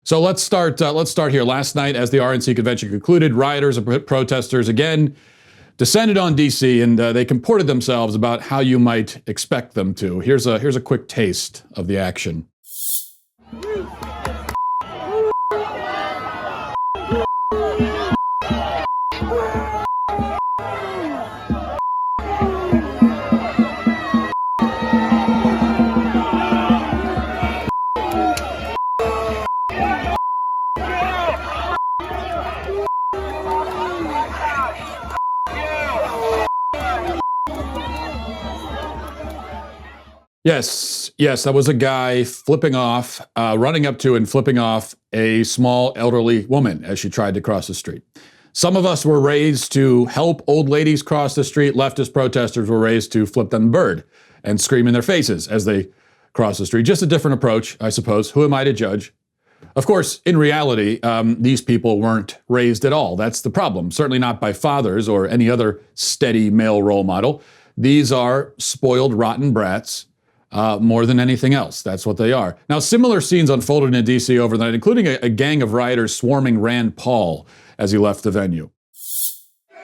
So let's start here. Last night, as the RNC convention concluded, rioters and protesters again descended on DC, and they comported themselves about how you might expect them to. Here's a quick taste of the action. Yes, that was a guy flipping off, running up to and flipping off a small elderly woman as she tried to cross the street. Some of us were raised to help old ladies cross the street. Leftist protesters were raised to flip them the bird and scream in their faces as they cross the street. Just a different approach, I suppose. Who am I to judge? Of course, in reality, these people weren't raised at all. That's the problem. Certainly not by fathers or any other steady male role model. These are spoiled, rotten brats. More than anything else. That's what they are. Now, similar scenes unfolded in D.C. overnight, including a gang of rioters swarming Rand Paul as he left the venue. Say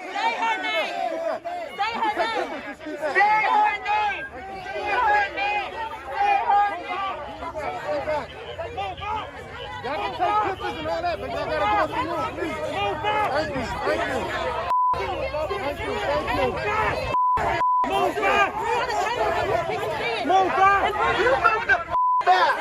her name! Say her name! Say her name! Say her name! Say her name! Y'all can take pictures and all that, but y'all gotta go through, please. Thank you, thank you. Thank you, thank you. Move back! Move back! You move the back!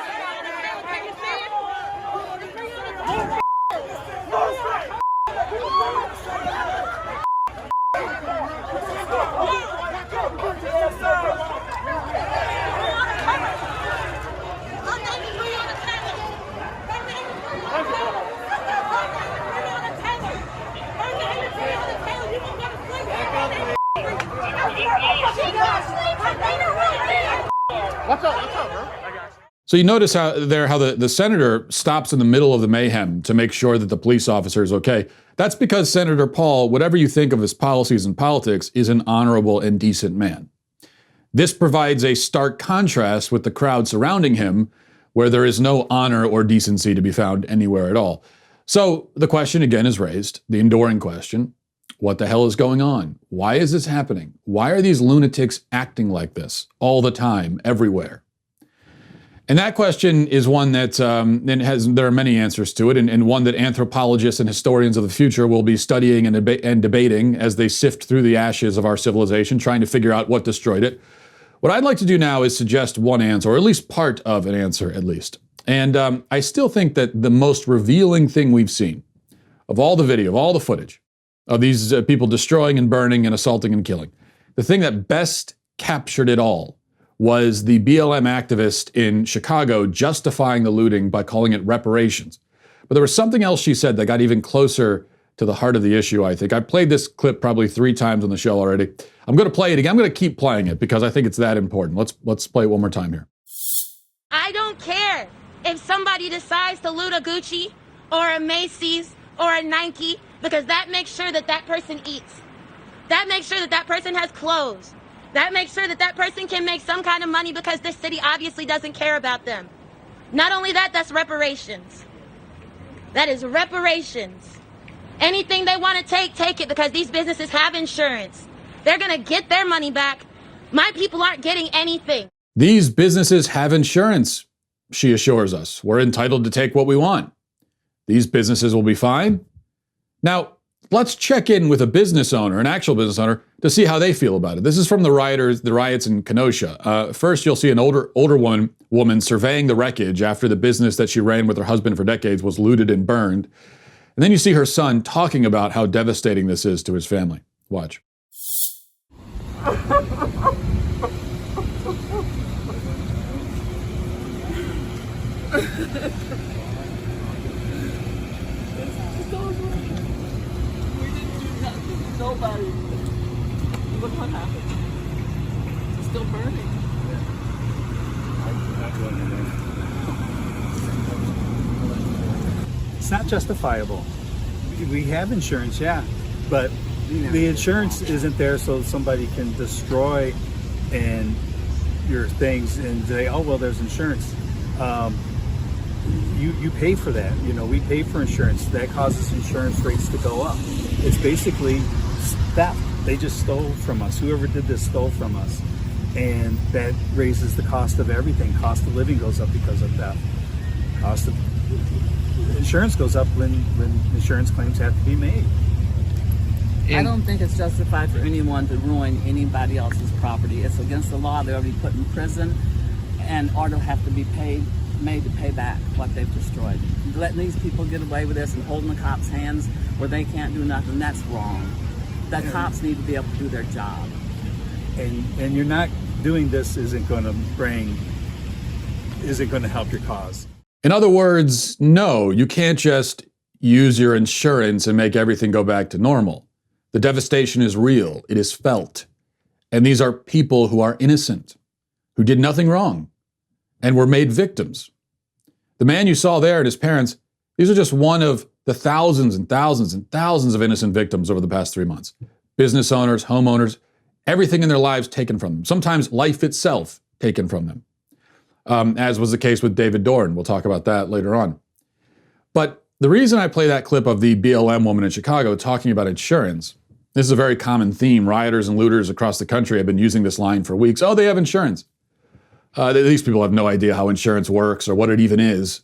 What's up, bro? So you notice how the senator stops in the middle of the mayhem to make sure that the police officer is okay. That's because Senator Paul, whatever you think of his policies and politics, is an honorable and decent man. This provides a stark contrast with the crowd surrounding him, where there is no honor or decency to be found anywhere at all. So the question again is raised, the enduring question: what the hell is going on? Why is this happening? Why are these lunatics acting like this all the time, everywhere? And that question is one that there are many answers to it, and one that anthropologists and historians of the future will be studying and debating as they sift through the ashes of our civilization, trying to figure out what destroyed it. What I'd like to do now is suggest one answer, or at least part of an answer, at least. And I still think that the most revealing thing we've seen of all the video, of all the footage, of these people destroying and burning and assaulting and killing, the thing that best captured it all was the BLM activist in Chicago justifying the looting by calling it reparations. But there was something else she said that got even closer to the heart of the issue, I think. I played this clip probably 3 times on the show already. I'm going to play it again. I'm going to keep playing it because I think it's that important. Let's play it one more time here. I don't care if somebody decides to loot a Gucci or a Macy's or a Nike, because that makes sure that that person eats. That makes sure that that person has clothes. That makes sure that that person can make some kind of money because this city obviously doesn't care about them. Not only that, that's reparations. That is reparations. Anything they want to take it, because these businesses have insurance. They're going to get their money back. My people aren't getting anything. These businesses have insurance, she assures us. We're entitled to take what we want. These businesses will be fine. Now, let's check in with a business owner, an actual business owner, to see how they feel about it. This is from the riots in Kenosha. First, you'll see an older woman surveying the wreckage after the business that she ran with her husband for decades was looted and burned. And then you see her son talking about how devastating this is to his family. Watch. Nobody. Look what happened. It's still burning. It's not justifiable. We have insurance, yeah, but the insurance isn't there so somebody can destroy your things and say, oh, well, there's insurance. you pay for that. We pay for insurance. That causes insurance rates to go up. It's basically theft. They just stole from us. Whoever did this stole from us. And that raises the cost of everything. Cost of living goes up because of theft. Cost of insurance goes up when insurance claims have to be made. I don't think it's justified for anyone to ruin anybody else's property. It's against the law. They'll be put in prison, or they'll have to be made to pay back what they've destroyed. Letting these people get away with this and holding the cops' hands where they can't do nothing, that's wrong. The cops need to be able to do their job. And you're not doing this isn't going to help your cause. In other words, no, you can't just use your insurance and make everything go back to normal. The devastation is real. It is felt. And these are people who are innocent, who did nothing wrong, and were made victims. The man you saw there and his parents, these are just one of the thousands and thousands and thousands of innocent victims over the past 3 months. Business owners, homeowners, everything in their lives taken from them. Sometimes life itself taken from them. As was the case with David Dorn. We'll talk about that later on. But the reason I play that clip of the BLM woman in Chicago talking about insurance, this is a very common theme. Rioters and looters across the country have been using this line for weeks. Oh, they have insurance. These people have no idea how insurance works or what it even is.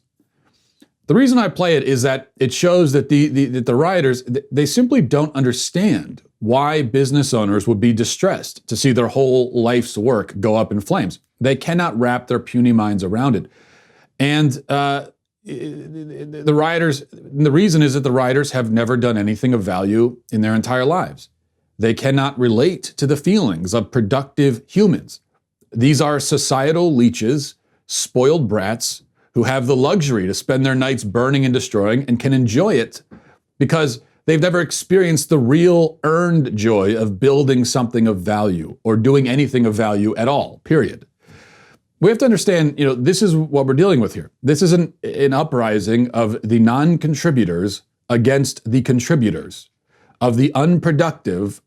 The reason I play it is that it shows that the rioters, they simply don't understand why business owners would be distressed to see their whole life's work go up in flames. They cannot wrap their puny minds around it. And the rioters, the reason is that the rioters have never done anything of value in their entire lives. They cannot relate to the feelings of productive humans. These are societal leeches, spoiled brats, who have the luxury to spend their nights burning and destroying and can enjoy it because they've never experienced the real earned joy of building something of value or doing anything of value at all, period. We have to understand, this is what we're dealing with here. This is an uprising of the non-contributors against the contributors, of the unproductive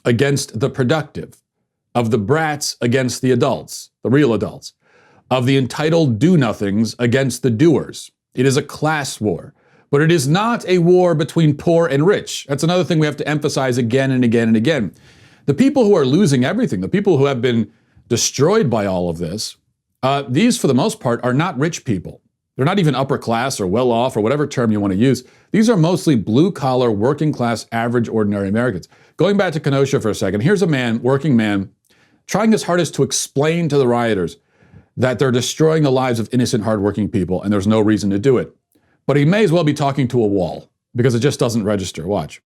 against the productive, of the brats against the adults, the real adults, of the entitled do-nothings against the doers. It is a class war, but it is not a war between poor and rich. That's another thing we have to emphasize again and again and again. The people who are losing everything, the people who have been destroyed by all of this, these, for the most part, are not rich people. They're not even upper class or well-off or whatever term you want to use. These are mostly blue-collar, working-class, average, ordinary Americans. Going back to Kenosha for a second, here's a man, working man, trying his hardest to explain to the rioters that they're destroying the lives of innocent, hardworking people, and there's no reason to do it. But he may as well be talking to a wall, because it just doesn't register. Watch.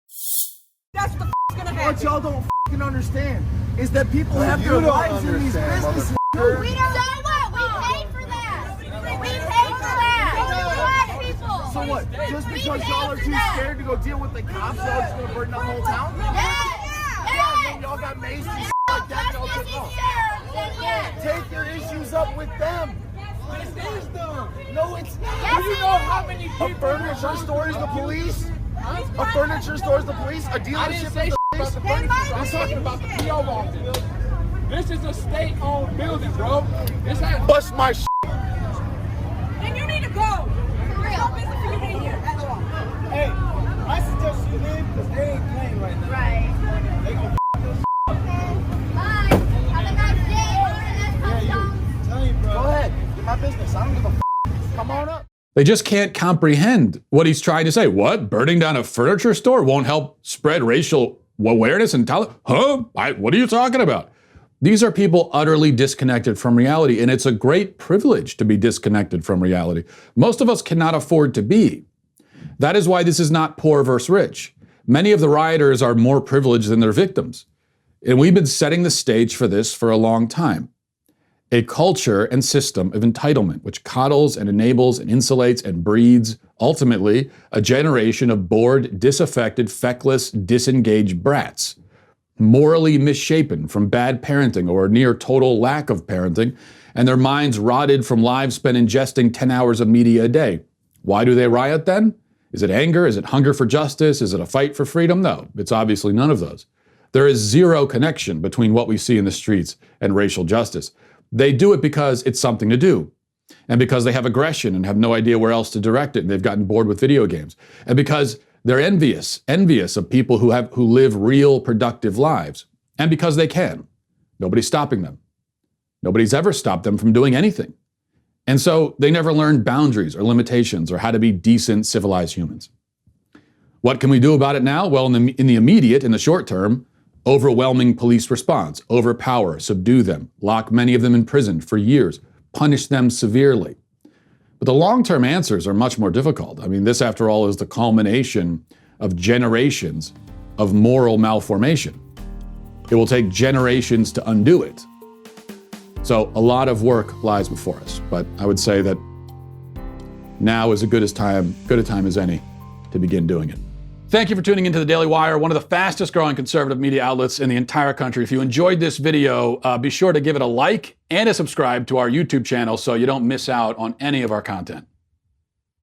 That's the gonna happen. What y'all don't understand is that people have their lives in these businesses. We don't. So what? We pay for that. We pay for that. What people? So what? Just because y'all are too scared to go deal with the cops, y'all just gonna burn the whole town? Yeah. Y'all got Macy's like that. Y'all just take your issues up with them. This is them. No, it's not. Do you know how many people? A furniture store is the police. A furniture store is the police. A dealership is the police. I'm talking about the PO office. This is a state-owned building, bro. This has bust my shit. Then you need to go. For real. No business for you being here at all. Hey, I suggest you leave because they ain't playing right now. Right. They gonna Bye. Have a nice day. tell you, bro. Go ahead. Get my business. I don't give a Come on up. They just can't comprehend what he's trying to say. What? Burning down a furniture store won't help spread racial awareness and tolerance? Huh? What are you talking about? These are people utterly disconnected from reality, and it's a great privilege to be disconnected from reality. Most of us cannot afford to be. That is why this is not poor versus rich. Many of the rioters are more privileged than their victims. And we've been setting the stage for this for a long time. A culture and system of entitlement, which coddles and enables and insulates and breeds, ultimately, a generation of bored, disaffected, feckless, disengaged brats. Morally misshapen from bad parenting or near total lack of parenting, and their minds rotted from lives spent ingesting 10 hours of media a day. Why do they riot then? Is it anger? Is it hunger for justice? Is it a fight for freedom? No, it's obviously none of those. There is zero connection between what we see in the streets and racial justice. They do it because it's something to do. and because they have aggression and have no idea where else to direct it, and they've gotten bored with video games, and because they're envious of people who live real productive lives, and because they can. Nobody's stopping them. Nobody's ever stopped them from doing anything. And so they never learned boundaries or limitations or how to be decent, civilized humans. What can we do about it now? Well, in the immediate, in the short term, overwhelming police response, overpower, subdue them, lock many of them in prison for years, punish them severely. But the long-term answers are much more difficult. I mean, this, after all, is the culmination of generations of moral malformation. It will take generations to undo it. So a lot of work lies before us, but I would say that now is as good a time as any to begin doing it. Thank you for tuning into the Daily Wire, one of the fastest growing conservative media outlets in the entire country. If you enjoyed this video, be sure to give it a like and a subscribe to our YouTube channel so you don't miss out on any of our content.